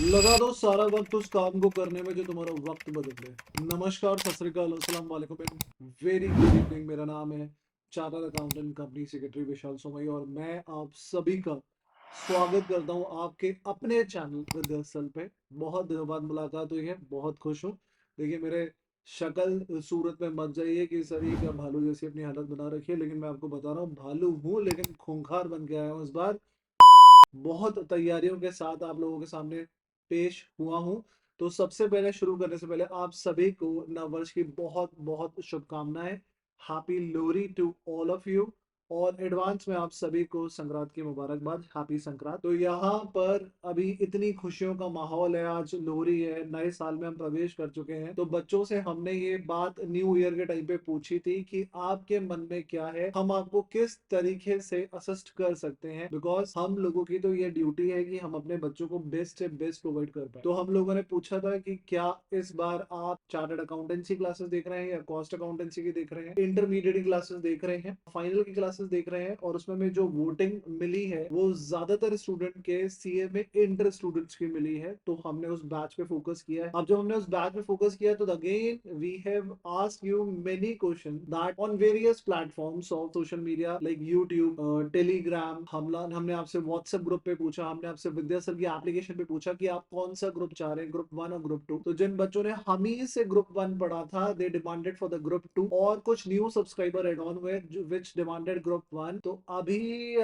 लगा दो सारा वक्त उस काम को करने में जो तुम्हारा वक्त बदल दे। नमस्कार, सत श्री अकाल, अस्सलाम वालेकुम एंड वेरी गुड इवनिंग। मेरा नाम है चार्टर्ड अकाउंटेंट कंपनी सेक्रेटरी विशाल सोमई और मैं आप सभी का स्वागत करता हूं आपके अपने चैनल विद्यासल पे। बहुत दिनों बाद मुलाकात हुई है, बहुत खुश हूं। देखिए, मेरे शक्ल सूरत में मत जाइए कि सर ये क्या भालू जैसी अपनी हालत बना रखी है, लेकिन मैं आपको बता रहा हूँ भालू हूँ लेकिन खूंखार बन के आया हूँ इस बार। बहुत तैयारियों के साथ आप लोगों के सामने पेश हुआ हूं। तो सबसे पहले शुरू करने से पहले आप सभी को नववर्ष की बहुत बहुत शुभकामनाएं। Happy Lohri to all of you. और एडवांस में आप सभी को संक्रांत की मुबारकबाद, हैप्पी संक्रांत। तो यहाँ पर अभी इतनी खुशियों का माहौल है, आज लोहरी है, नए साल में हम प्रवेश कर चुके हैं। तो बच्चों से हमने ये बात न्यू ईयर के टाइम पे पूछी थी कि आपके मन में क्या है, हम आपको किस तरीके से असिस्ट कर सकते हैं, बिकॉज हम लोगों की तो ये ड्यूटी है कि हम अपने बच्चों को बेस्ट से बेस्ट प्रोवाइड कर पाए। तो हम लोगों ने पूछा था कि क्या इस बार आप चार्टर्ड अकाउंटेंसी क्लासेस देख रहे हैं या कॉस्ट अकाउंटेंसी की देख रहे हैं, इंटरमीडिएट क्लासेस देख रहे हैं, फाइनल की क्लासेस देख रहे हैं। और उसमें में जो वोटिंग मिली है वो ज्यादातर स्टूडेंट के सीए में इंटर स्टूडेंट्स की मिली है। तो हमने उस बैच पे फोकस किया है। अब जब हमने उस बैच पे फोकस किया तो again we have asked you many question that on various platforms of social media like YouTube, Telegram. हमने आपसे व्हाट्सएप ग्रुप पे पूछा, हमने आपसे विद्यासल की एप्लीकेशन पे पूछा कि आप कौन सा ग्रुप चाह रहे हैं, ग्रुप 1 और ग्रुप 2। तो जिन बच्चों ने हम ही से ग्रुप 1 पढ़ा था they demanded for the group 2, और कुछ न्यू सब्सक्राइबर एड ऑन हुए विच डिमांडेड ग्रुप 1। तो अभी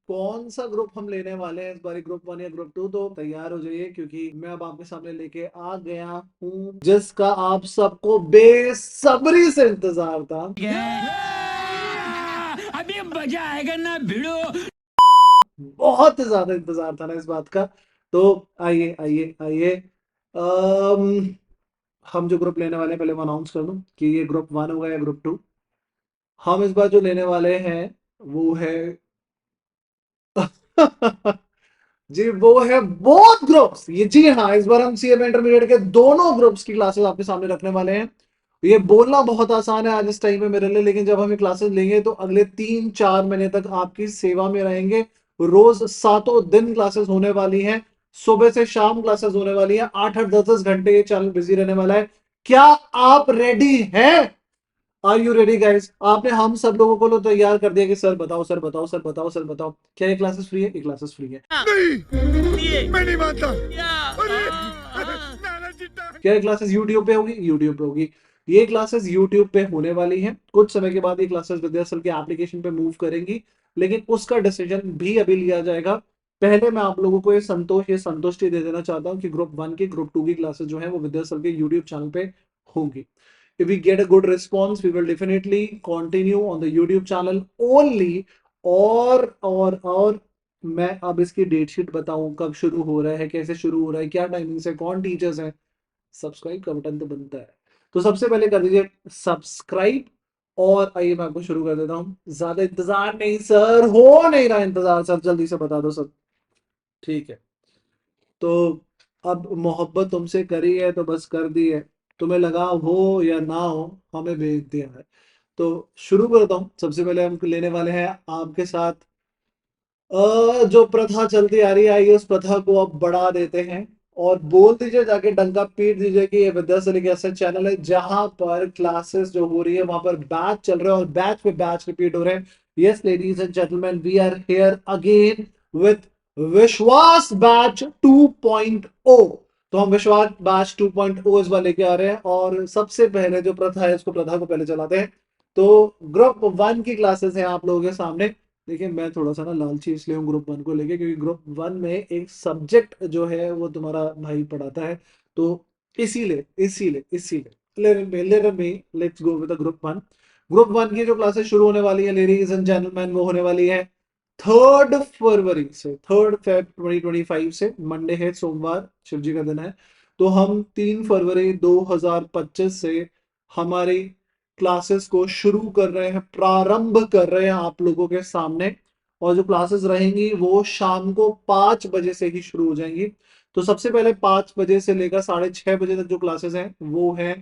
कौन सा ग्रुप हम लेने वाले हैं इस बार, ग्रुप 1 या ग्रुप 2, तो तैयार हो जाइए क्योंकि मैं अब आपके सामने लेके आ गया हूँ जिसका आप सबको बेसब्री से इंतजार था। अभी मजा आएगा ना भिड़ो। बहुत ज्यादा इंतजार था ना इस बात का। तो आइए आइए आइए, अम, हम जो ग्रुप लेने वाले हैं पहले मैं अनाउंस कर दूं कि ये ग्रुप 1 होगा या ग्रुप 2। हम इस बार जो लेने वाले हैं वो है जी वो है बोथ ग्रुप्स। ये जी हाँ, इस बार हम सीएमए इंटरमीडिएट के दोनों ग्रुप्स की क्लासेस आपके सामने रखने वाले हैं। ये बोलना बहुत आसान है आज इस टाइम पे मेरे लिए, लेकिन जब हम ये क्लासेस लेंगे तो अगले 3-4 महीने तक आपकी सेवा में रहेंगे। रोज सातों दिन क्लासेस होने वाली हैं, सुबह से शाम क्लासेस होने वाली हैं, 8-8 10-10 घंटे ये चैनल बिजी रहने वाला है। क्या आप रेडी हैं? Are you ready guys? आपने हम सब लोगों को तो तैयार कर दिया कि सर बताओ, सर बताओ, सर बताओ, सर बताओ, क्या ये क्लासेस फ्री है? ये क्लासेस फ्री है। नहीं, मैं नहीं मानता। क्या ये क्लासेस यूट्यूब पे होगी? यूट्यूब पे होगी। ये क्लासेस यूट्यूब पे होने वाली हैं। कुछ समय के बाद ये क्लासेस विद्यासल के एप्लीकेशन पे मूव करेंगी, लेकिन उसका डिसीजन भी अभी लिया जाएगा। पहले मैं आप लोगों को ये संतुष्टि दे देना चाहता हूँ कि ग्रुप 1 की, ग्रुप 2 की क्लासेस जो है वो विद्यासल के यूट्यूब चैनल पे होंगी। If we get a good response, we will definitely continue on the YouTube channel only। और मैं अब इसकी डेट शीट बताऊं, कब शुरू हो रहा है, कैसे शुरू हो रहा है, क्या टाइमिंग से, कौन टीचर्स हैं। सब्सक्राइब का बटन तो बनता है, तो सबसे पहले कर दीजिए सब्सक्राइब। और आइए मैं आपको शुरू कर देता हूँ, ज्यादा इंतजार नहीं सर, हो नहीं रहा इंतजार सर, जल्दी से बता दो सब। ठीक है, तो अब मोहब्बत तुमसे करी है तो बस कर दी है, तुम्हें लगा हो या ना हो, हमें भेज दिया है। तो शुरू करता हूँ। सबसे पहले हम लेने वाले हैं आपके साथ जो प्रथा चलती आ रही है, आइए उस प्रथा को अब बढ़ा देते हैं और बोल दीजिए, जाके डंका पीट दीजिए कि ये विद्यासल एक ऐसा चैनल है जहां पर क्लासेस जो हो रही है वहां पर बैच चल रहे हैं और बैच पे बैच रिपीट हो रहे हैं। Yes ladies and gentleman, we are here again with Vishwas batch 2.0। तो हम विश्वास बैच 2.0 इस बार लेके आ रहे हैं और सबसे पहले जो प्रथा है उसको, प्रथा को पहले चलाते हैं। तो ग्रुप 1 की क्लासेस हैं आप लोगों के सामने। देखिए, मैं थोड़ा सा ना लालची इसलिए हूँ ग्रुप 1 को लेके, क्योंकि ग्रुप 1 में एक सब्जेक्ट जो है वो तुम्हारा भाई पढ़ाता है। तो इसीलिए इसीलिए इसीलिए let's go with the group 1। Group 1 की जो क्लासेस शुरू होने वाली है लेडीज एंड जेंटलमैन, वो होने वाली है 3 फरवरी से, 3 फेब 2025 से। मंडे है, सोमवार, शिव जी का दिन है। तो हम 3 फरवरी 2025 से हमारी क्लासेस को शुरू कर रहे हैं, प्रारंभ कर रहे हैं आप लोगों के सामने। और जो क्लासेस रहेंगी वो शाम को 5 बजे से ही शुरू हो जाएंगी। तो सबसे पहले 5 बजे से लेकर 6:30 बजे तक जो क्लासेस हैं वो है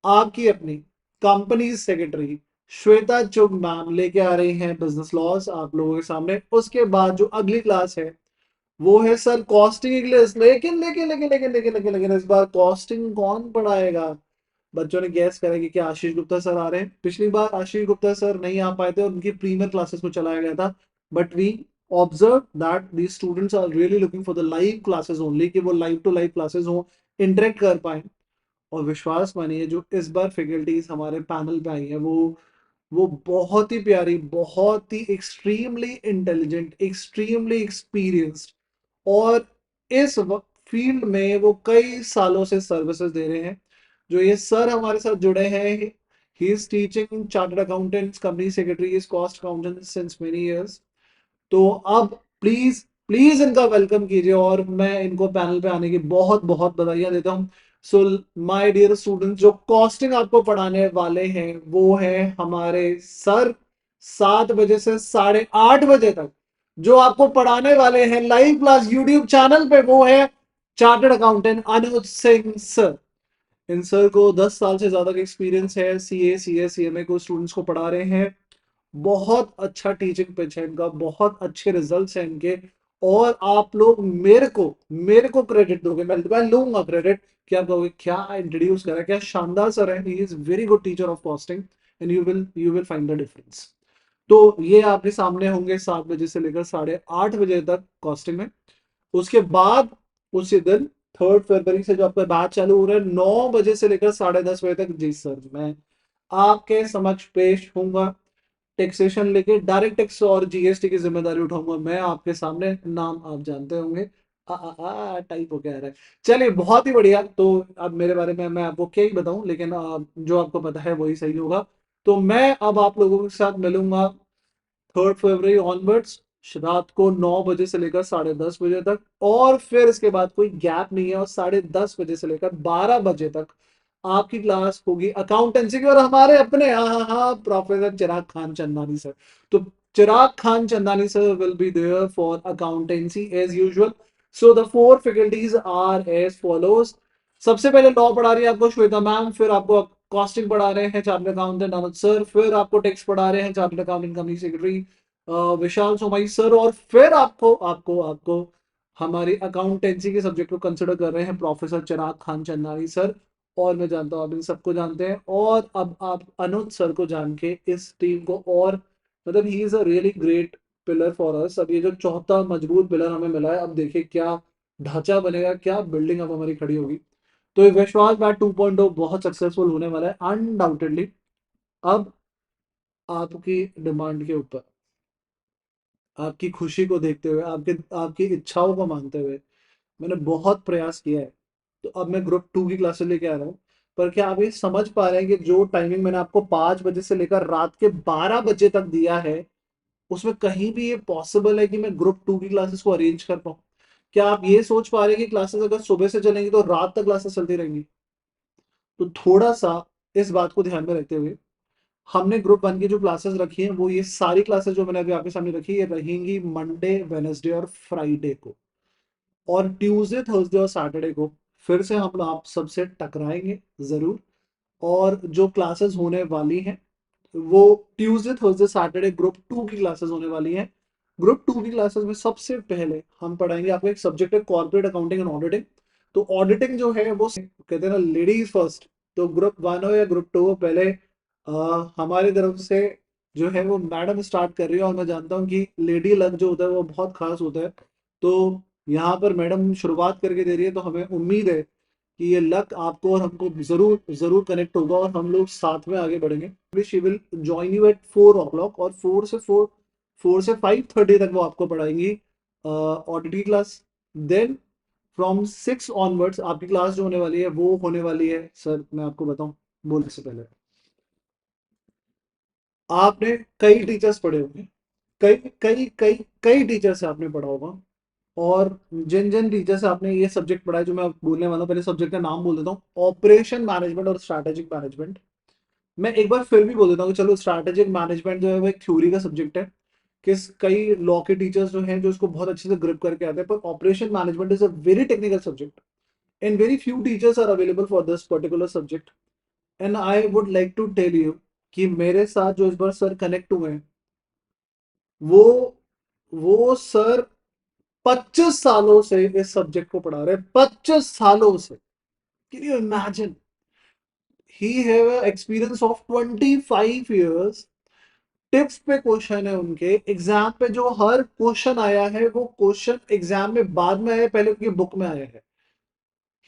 आपकी अपनी कंपनी सेक्रेटरी श्वेता चुग मैम लेके आ रही हैं बिजनेस लॉज आप लोगों के सामने। उसके बाद जो अगली क्लास है वो है सर कॉस्टिंग इंग्लिश। लेकिन इस बार कॉस्टिंग कौन पढ़ाएगा? बच्चों ने गैस करा कि क्या आशीष गुप्ता सर आ रहे हैं। पिछली बार आशीष गुप्ता सर नहीं आ पाए थे और उनकी प्रीमियर क्लासेस को चलाया गया था, but we observe that the students are really looking for the live classes only, कि वो लाइव टू लाइव क्लासेस हो, इंटरेक्ट कर पाए। और विश्वास मानिए जो इस बार फैकल्टीज हमारे पैनल पे आई है, वो बहुत ही प्यारी, बहुत ही एक्सट्रीमली इंटेलिजेंट, एक्सट्रीमली एक्सपीरियंस्ड, और इस फील्ड में वो कई सालों से सर्विसेज दे रहे हैं। जो ये सर हमारे साथ जुड़े हैं, he is teaching chartered accountants, company secretary, is cost accountant since many years. तो अब प्लीज प्लीज इनका वेलकम कीजिए, और मैं इनको पैनल पे आने की बहुत बहुत बधाइयां देता हूँ। सो माय डियर स्टूडेंट्स, जो कॉस्टिंग आपको पढ़ाने वाले हैं वो है हमारे सर, 7 बजे से 8:30 बजे तक। जो आपको पढ़ाने वाले हैं लाइव क्लास यूट्यूब चैनल पे, वो है चार्टर्ड अकाउंटेंट अनुज सिंह सर। इन सर को 10 साल से ज्यादा का एक्सपीरियंस है, सीए सीए सीएमए को स्टूडेंट्स को पढ़ा रहे हैं। बहुत अच्छा टीचिंग पिच है इनका, बहुत अच्छे रिजल्ट्स हैं इनके। और आप लोग मेरे को क्रेडिट दोगे, मैं लूंगा क्रेडिट, कि आप कहोगे क्या इंट्रोड्यूस करा, क्या शानदार सर है, he is very good teacher of costing, and you will find the difference. तो ये आपके सामने होंगे 7 बजे से लेकर 8:30 बजे तक कॉस्टिंग में। उसके बाद उसी दिन 3 फरवरी से जो आपका बैच चालू हो रहा है, 9 बजे से लेकर 10:30 बजे तक, जी सर मैं आपके समक्ष पेश होऊंगा, टैक्सेशन लेके डायरेक्ट टैक्स और जीएसटी की जिम्मेदारी उठाऊंगा मैं आपके सामने। नाम आप जानते होंगे, टाइप हो क्या रहा है। चलिए बहुत ही बढ़िया। तो अब मेरे बारे में मैं आपको क्या ही बताऊं, लेकिन जो आपको पता है वही सही होगा। तो मैं अब आप लोगों के साथ मिलूंगा 3 फरवरी ऑनवर्ड्स, रात को 9 बजे से लेकर 10:30 बजे तक, और फिर इसके बाद कोई गैप नहीं है, और 10:30 बजे से लेकर 12 बजे तक आपकी क्लास होगी अकाउंटेंसी की, और हमारे अपने, हाँ हाँ हाँ, प्रोफेसर चिराग खान चंदानी सर। तो Chirag Khan Chandani sir will be there for accountancy as usual. So the four faculties are as follows. सबसे पहले लॉ पढ़ा रही है आपको श्वेता मैम, फिर आपको कॉस्टिंग पढ़ा रहे हैं चार्टर्ड अकाउंटेंट आनंद सर, फिर आपको टैक्स पढ़ा रहे हैं चार्टर्ड अकाउंटेंट कंपनी सेक्रेटरी विशाल सोमाई सर, और फिर आपको आपको आपको हमारी अकाउंटेंसी के सब्जेक्ट को कंसिडर कर रहे हैं प्रोफेसर चिराग खान चंदानी सर। और मैं जानता हूँ आप इन सबको जानते हैं, और अब आप अनुज सर को जान के इस टीम को और, मतलब ही is a really great pillar for us. अब ये जो चौथा मजबूत पिलर हमें मिला है, अब देखिए क्या ढांचा बनेगा, क्या बिल्डिंग अब हमारी खड़ी होगी। तो ये विश्वास बैट 2.0 बहुत सक्सेसफुल होने वाला है अनडाउटेडली। अब आपकी डिमांड के ऊपर, आपकी खुशी को देखते हुए, आपके आपकी इच्छाओं को मानते हुए मैंने बहुत प्रयास किया है। तो अब मैं ग्रुप 2 की क्लासेस लेके आ रहा हूँ। पर क्या आप ये समझ पा रहे हैं कि जो टाइमिंग मैंने आपको 5 बजे से लेकर रात के 12 बजे तक दिया है, उसमें कहीं भी ये पॉसिबल है कि मैं ग्रुप 2 की क्लासेस को अरेंज कर पाऊँ? क्या आप ये सोच पा रहे हैं कि क्लासेस अगर सुबह से चलेंगी तो रात तक क्लासेस चलती रहेंगी? तो थोड़ा सा इस बात को ध्यान में रखते हुए हमने ग्रुप 1 की जो क्लासेस रखी हैं, वो ये सारी क्लासेस जो मैंने अभी आपके सामने रखी है, ये रहेंगी मंडे, वेनसडे और फ्राइडे को। और ट्यूसडे, थर्सडे और सैटरडे को फिर से हम आप सबसे टकराएंगे जरूर। और जो क्लासेस होने वाली हैं, वो ट्यूसडे, थर्सडे, सैटरडे ग्रुप 2 की क्लासेस होने वाली हैं। ग्रुप 2 की क्लासेस में सबसे पहले हम पढ़ाएंगे, आपको एक सब्जेक्ट है कॉर्पोरेट अकाउंटिंग एंड ऑडिटिंग। तो ऑडिटिंग जो है वो कहते हैं ना लेडीज फर्स्ट। तो ग्रुप 1 हो या ग्रुप 2 हो, पहले हमारी तरफ से जो है वो मैडम स्टार्ट कर रही है, और मैं जानता हूँ कि लेडी लक जो होता है वो बहुत खास होता है। तो यहाँ पर मैडम शुरुआत करके दे रही है, तो हमें उम्मीद है कि ये लक आपको और हमको जरूर जरूर कनेक्ट होगा, और हम लोग साथ में आगे बढ़ेंगे। She will join you at 4 o'clock, और 4 से 5:30 तक वो आपको पढ़ाएंगी ऑडिट की क्लास। देन फ्रॉम 6 ऑनवर्ड्स आपकी क्लास जो होने वाली है वो होने वाली है, सर मैं आपको बताऊं बोलने से पहले, आपने कई टीचर्स पढ़े होंगे, कई कई कई कई टीचर से आपने पढ़ा होगा। और जिन जिन टीचर से आपने ये सब्जेक्ट पढ़ा है, जो मैं बोलने वाला हूँ, पहले सब्जेक्ट का नाम बोल देता हूँ, ऑपरेशन मैनेजमेंट और स्ट्रैटेजिक मैनेजमेंट। मैं एक बार फिर भी बोल देता हूँ कि चलो स्ट्रैटेजिक मैनेजमेंट जो है वो एक थ्योरी का सब्जेक्ट है, किस कई लॉ के टीचर्स जो हैं जो इसको बहुत अच्छे से ग्रिप करके आते हैं, पर operation management is a very technical subject, and very few teachers are available for this particular subject. And I would like to tell you कि मेरे साथ जो इस बार सर कनेक्ट हुए हैं, वो वो सर 25 सालों से इस सब्जेक्ट को पढ़ा रहे हैं, 25 सालों से। Can you imagine? He have experience of 25 years। Tips पे क्वेश्चन है उनके एग्जाम पे, जो हर क्वेश्चन आया है वो क्वेश्चन एग्जाम में बाद में आया है, पहले उनकी बुक में आया है।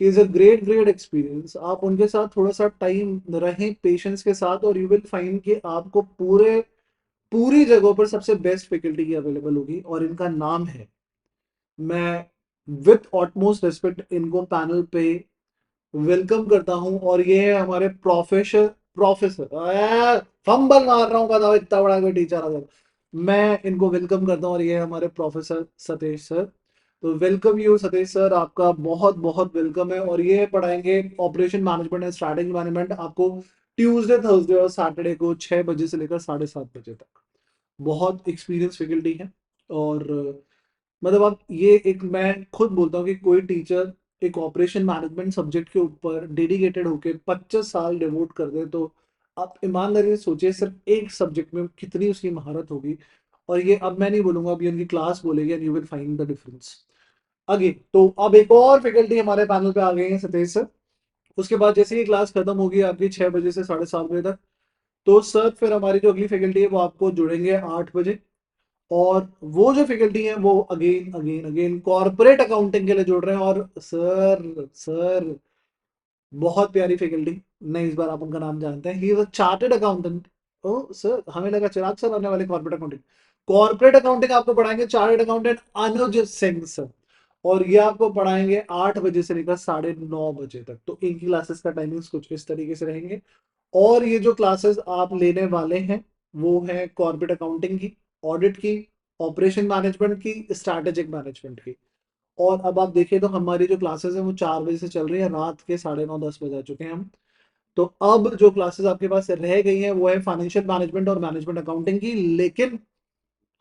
ही is a great great experience. आप उनके साथ थोड़ा सा टाइम रहें पेशेंस के साथ, और यू विल फाइंड कि आपको पूरी जगहों पर सबसे बेस्ट फैकल्टी की अवेलेबल होगी, और इनका नाम है। मैं विथ ऑटमोस्ट रिस्पेक्ट इनको पैनल पे वेलकम करता हूं, और ये है हमारे प्रोफेसर फंबल मार रहा हूँ, बताओ इतना बड़ा कोई टीचर अगर। मैं इनको वेलकम करता हूँ, और ये है हमारे प्रोफेसर सतीश सर। तो वेलकम यू सतीश सर, आपका बहुत बहुत वेलकम है। और ये पढ़ाएंगे operation management and strategy management आपको ट्यूसडे थर्सडे और सैटरडे को 6 बजे से लेकर 7:30 बजे तक। बहुत एक्सपीरियंस फैकल्टी है। और मतलब आप ये एक, मैं खुद बोलता हूँ कि कोई टीचर एक ऑपरेशन मैनेजमेंट सब्जेक्ट के ऊपर डेडिकेटेड होके 25 साल डिवोट कर दे, तो आप ईमानदारी से सोचिए सिर्फ एक सब्जेक्ट में कितनी उसकी महारत होगी। और ये अब मैं नहीं बोलूंगा, अब ये उनकी क्लास बोलेगी, and you will find the difference. आगे तो अब एक और फैकल्टी हमारे पैनल पे आ गए हैं, सतीश सर। उसके बाद जैसे ही क्लास खत्म होगी आपकी 6 बजे से 7:30 बजे तक, तो सर फिर हमारी जो अगली फैकल्टी है वो आपको जुड़ेंगे 8 बजे। और वो जो फैकल्टी है वो again again again corporate accounting के लिए जुड़ रहे हैं। और सर बहुत प्यारी फैकल्टी। नहीं, इस बार आप उनका नाम जानते हैं, he is a chartered accountant. Oh sir, हमें लगा चिराग सर आने वाले कॉर्पोरेट अकाउंटिंग। कॉर्पोरेट अकाउंटिंग आपको पढ़ाएंगे चार्टर्ड अकाउंटेंट अनुज सिंह सर। और ये आपको पढ़ाएंगे 8 बजे से लेकर 9:30 बजे तक। तो इनकी क्लासेस का टाइमिंग्स कुछ इस तरीके से रहेंगे। और ये जो क्लासेस आप लेने वाले हैं वो है कॉर्पोरेट अकाउंटिंग की, ऑडिट की, ऑपरेशन मैनेजमेंट की, स्ट्रैटेजिक मैनेजमेंट की। और अब आप देखिए तो हमारी जो क्लासेस है वो 4 बजे से चल रही है, रात के 9:30 10 बजे आ चुके हैं हम। तो अब जो क्लासेस आपके पास रह गई हैं वो है फाइनेंशियल मैनेजमेंट और मैनेजमेंट अकाउंटिंग की। लेकिन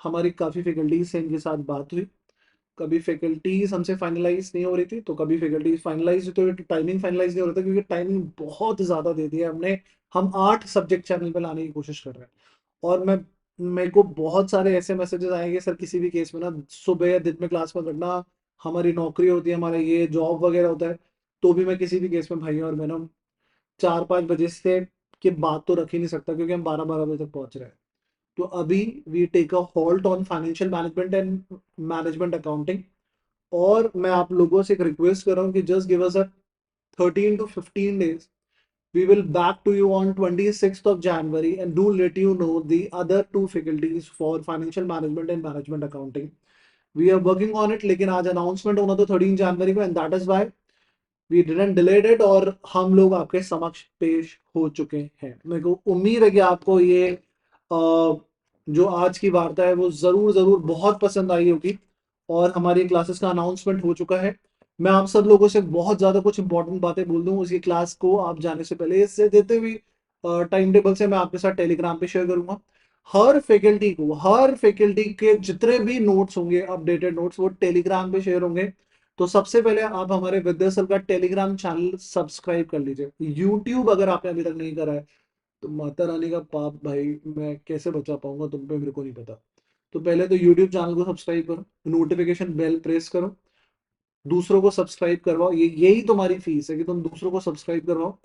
हमारी काफ़ी फैकल्टीज से इनके साथ बात हुई, कभी फैकल्टीज हमसे फाइनलाइज नहीं हो रही थी, तो कभी फैकल्टीज फाइनलाइज, तो टाइमिंग फाइनलाइज नहीं हो रहा था, क्योंकि टाइमिंग बहुत ज़्यादा दे दिया हमने। हम 8 सब्जेक्ट चैनल पे लाने की कोशिश कर रहे हैं। और मेरे को बहुत सारे ऐसे मैसेजेस आएंगे, सर किसी भी केस में ना सुबह या दिन में क्लास में रखना, हमारी नौकरी होती है, हमारा ये जॉब वगैरह होता है। तो भी मैं किसी भी केस में भाई और बहनों 4-5 बजे से के बाद तो रख ही नहीं सकता, क्योंकि हम 12-12 बजे तक पहुंच रहे हैं। तो अभी we take a halt on financial management and management accounting. और मैं आप लोगों से एक रिक्वेस्ट कर रहा हूँ कि just give us a 13 to 15 days। We will back to you on 26th of January and do let you know the other two faculties for financial management and management accounting. We are working on it, लेकिन आज announcement होना तो 13 जनवरी को, and that is why we didn't delayed it, और हम लोग आपके समक्ष पेश हो चुके हैं। मेरे को उम्मीद है कि आपको ये जो आज की वार्ता है वो जरूर जरूर बहुत पसंद आई होगी। और हमारी क्लासेस का अनाउंसमेंट हो चुका है। मैं आप सब लोगों से बहुत ज्यादा कुछ इंपॉर्टेंट बातें बोल दूं उसकी क्लास को आप जाने से पहले, इससे देते हुए टाइम टेबल से मैं आपके साथ टेलीग्राम पे शेयर करूंगा। हर फैकल्टी के जितने भी नोट्स होंगे, अपडेटेड नोट्स, वो टेलीग्राम पे शेयर होंगे। तो सबसे पहले आप हमारे विद्यासल का टेलीग्राम चैनल सब्सक्राइब कर लीजिए। यूट्यूब अगर आपने अभी तक नहीं करा है, तो माता रानी का पाप भाई, मैं कैसे बचा पाऊंगा तुम पे, मेरे को नहीं पता। तो पहले तो यूट्यूब चैनल को सब्सक्राइब करो, नोटिफिकेशन बेल प्रेस करो, दूसरों को सब्सक्राइब करवाओ। यही तुम्हारी फीस है कि तुम दूसरों को सब्सक्राइब करवाओ।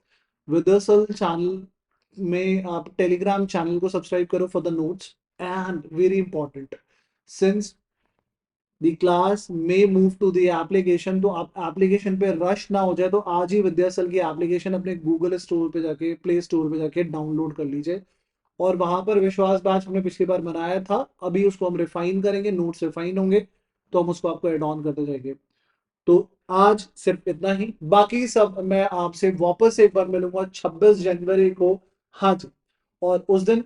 विदर्सल चैनल में आप टेलीग्राम चैनल को सब्सक्राइब करो for the notes. And very important, since the class में मूव टू द एप्लीकेशन, तो आप एप्लीकेशन पे रश ना हो जाए, तो आज ही विद्यासल की एप्लीकेशन अपने गूगल स्टोर पे जाके, प्ले स्टोर पे जाके डाउनलोड कर लीजिए। और वहां पर विश्वास बैच हमने पिछली बार बनाया था, अभी उसको हम रिफाइन करेंगे, नोट्स रिफाइन होंगे, तो हम उसको आपको एड ऑन करते जाएंगे। तो आज सिर्फ इतना ही, बाकी सब मैं आपसे वापस एक बार मिलूंगा 26 जनवरी को। हाँ जी। और उस दिन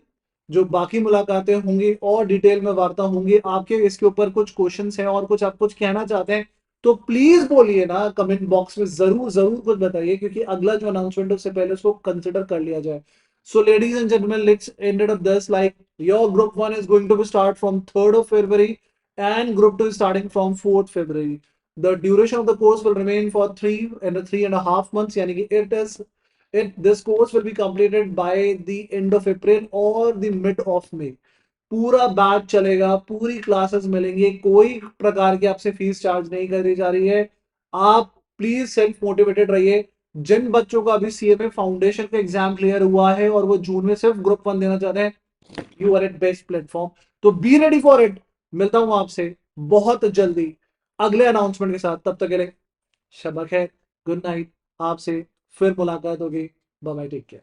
जो बाकी मुलाकातें होंगी और डिटेल में वार्ता होंगी, आपके इसके ऊपर कुछ क्वेश्चंस हैं और कुछ आप कुछ कहना चाहते हैं, तो प्लीज बोलिए ना, कमेंट बॉक्स में जरूर जरूर कुछ बताइए, क्योंकि अगला जो अनाउंसमेंट है उससे पहले उसको कंसिडर कर लिया जाए। So ladies and gentleman, let's ended up this like your group 1 is going to be start from 3rd of February and group 2 is starting from 4th February. The duration of the course will remain for 3.5 months, यानी कि this course will be completed by the end of April or the mid of May. पूरा batch चलेगा, पूरी classes मिलेंगी, कोई प्रकार की आपसे फीस चार्ज नहीं करी जा रही है। आप प्लीज सेल्फ मोटिवेटेड रहिए। जिन बच्चों का अभी सीएमए फाउंडेशन का एग्जाम क्लियर हुआ है और वो जून में सिर्फ ग्रुप 1 देना चाहते हैं, you are at best platform, so be ready for it. मिलता हूं आपसे बहुत जल्दी अगले अनाउंसमेंट के साथ। तब तक के लिए शब खैर, गुड नाइट। आपसे फिर मुलाकात होगी। Bye bye, take care.